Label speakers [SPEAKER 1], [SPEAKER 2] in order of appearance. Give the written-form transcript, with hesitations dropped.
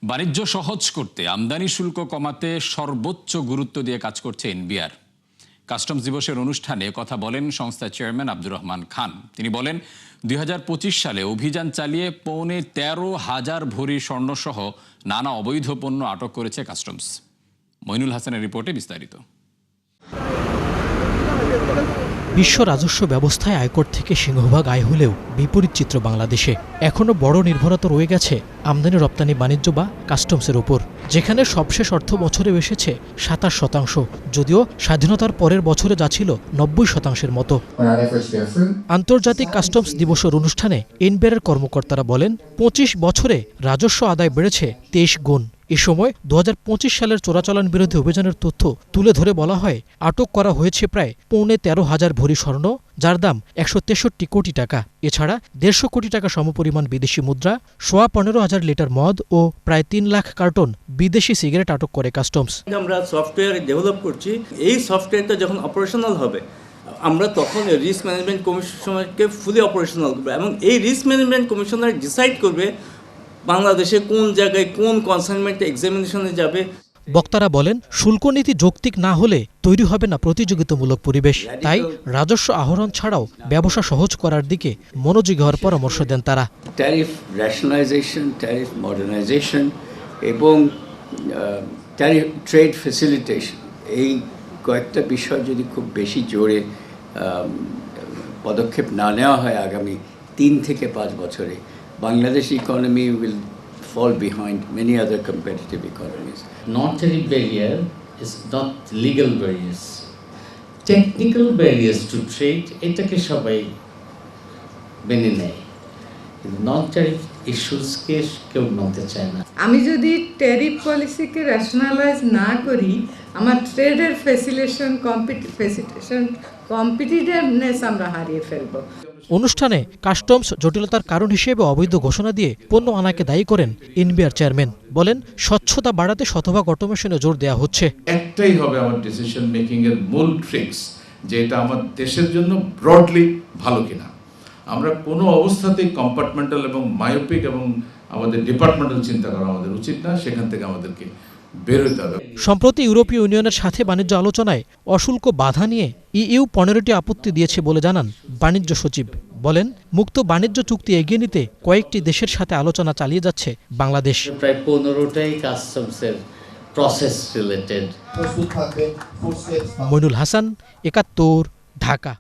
[SPEAKER 1] বাণিজ্য সহজ করতে আমদানি শুল্ক কমাতে সর্বোচ্চ গুরুত্ব দিয়ে কাজ করছে এনবিআর। কাস্টমস দিবসের অনুষ্ঠানে কথা বলেন সংস্থার চেয়ারম্যান আব্দুর রহমান খান। তিনি বলেন 2025 সালে অভিযান চালিয়ে 13,500 ভরি স্বর্ণসহ নানা অবৈধ পণ্য আটক করেছে কাস্টমস। মইনুল হাসানের রিপোর্টে বিস্তারিত।
[SPEAKER 2] বিশ্ব রাজস্ব ব্যবস্থায় আয়কর থেকে সিংহভাগ আয় হলেও বিপরীত চিত্র বাংলাদেশে। এখনও বড় নির্ভরতা রয়ে গেছে আমদানি রপ্তানি বাণিজ্য বা কাস্টমসের উপর, যেখানে সবশেষ অর্থ বছরে এসেছে 27%, যদিও স্বাধীনতার পরের বছরে যা ছিল 90%-এর মতো। আন্তর্জাতিক কাস্টমস দিবসের অনুষ্ঠানে এনবিআরের কর্মকর্তারা বলেন 25 বছরে রাজস্ব আদায় বেড়েছে 23 গুণ। এ সময় 2025 সালের চোরাচালান বিরোধী অভিযানের তথ্য তুলে ধরে বলা হয়, আটক করা হয়েছে প্রায় 13,500 ভরি স্বর্ণ, যার দাম 163 কোটি টাকা। এছাড়া 150 কোটি টাকা সমপরিমাণ বিদেশি মুদ্রা, 15,500 লিটার মদ ও প্রায় 3 লাখ কার্টন বিদেশি সিগারেট আটক করে কাস্টমস।
[SPEAKER 3] আমরা সফটওয়্যার ডেভেলপ করছি, এই সফটওয়্যারটা যখন অপারেশনাল হবে আমরা তখন রিস্ক ম্যানেজমেন্ট কমিশনারকে ফুলি অপারেশনাল করবো এবং এই রিস্ক ম্যানেজমেন্ট কমিশনার ডিসাইড করবে বাংলাদেশে কোন জায়গায় কোন কনসাইনমেন্ট এক্সামিনেশনে যাবে।
[SPEAKER 2] বক্তারা বলেন শুল্ক নীতি যৌক্তিক না হলে তৈরি হবে না প্রতিযোগিতামূলক পরিবেশ। তাই রাজস্ব আহরণ ছাড়াও ব্যবসা সহজ করার দিকে মনোযোগী হওয়ার পরামর্শ দেন তারা।
[SPEAKER 4] ট্যারিফ রেশনালাইজেশন, ট্যারিফ মডার্নাইজেশন এবং ট্যারিফ ট্রেড ফ্যাসিলিটেশন, এই কয়েকটা বিষয় যদি খুব বেশি জোরে পদক্ষেপ না নেওয়া হয় আগামী 3 থেকে 5 বছরে, Bangladesh economy will fall behind many other competitive economies.
[SPEAKER 5] Non-tariff barrier is not legal barriers. Technical barriers to trade, এটাকে সবাই মেনে নেয়। Non-tariff issues-কে কেউ মানতে চায় না।
[SPEAKER 6] আমি যদি ট্যারিফ পলিসিকে রেশনালাইজ না করি, আমার ট্রেডের কম্পিটিটিভনেস আমরা হারিয়ে ফেলবো।
[SPEAKER 2] অনুষ্ঠানে কাস্টমস জটিলতার কারণ হিসেবে অবৈধ ঘোষণা দিয়ে পণ্য আনাকে দায়ী করেন এনবিআর চেয়ারম্যান। বলেন স্বচ্ছতা বাড়াতে শতভাগ অটোমেশনে জোর দেওয়া হচ্ছে।
[SPEAKER 7] একটাই হবে আমার ডিসিশন মেকিং এর মূল ট্রিক্স, যে এটা আমার দেশের জন্য ব্রডলি ভালো কিনা। আমরা কোনো অবস্থাতেই কম্পার্টমেন্টাল এবং মায়োপিক এবং আমাদের ডিপার্টমেন্টাল চিন্তা করা আমাদের উচিত না, সেখান থেকে আমাদেরকে বের হতে হবে।
[SPEAKER 2] সম্প্রতি ইউরোপীয় ইউনিয়নের সাথে বাণিজ্য আলোচনায় অশুল্ক বাধা নিয়ে ইইউ 15টি আপত্তি দিয়েছে বলে জানান বাণিজ্য সচিব। বলেন মুক্ত বাণিজ্য চুক্তি এগিয়ে নিতে কয়েকটি দেশের সাথে আলোচনা চালিয়ে যাচ্ছে বাংলাদেশ।
[SPEAKER 5] প্রায় 15টাই কাস্টমসের প্রসেস রিলেটেড।
[SPEAKER 2] মইনুল হাসান, 71, ঢাকা।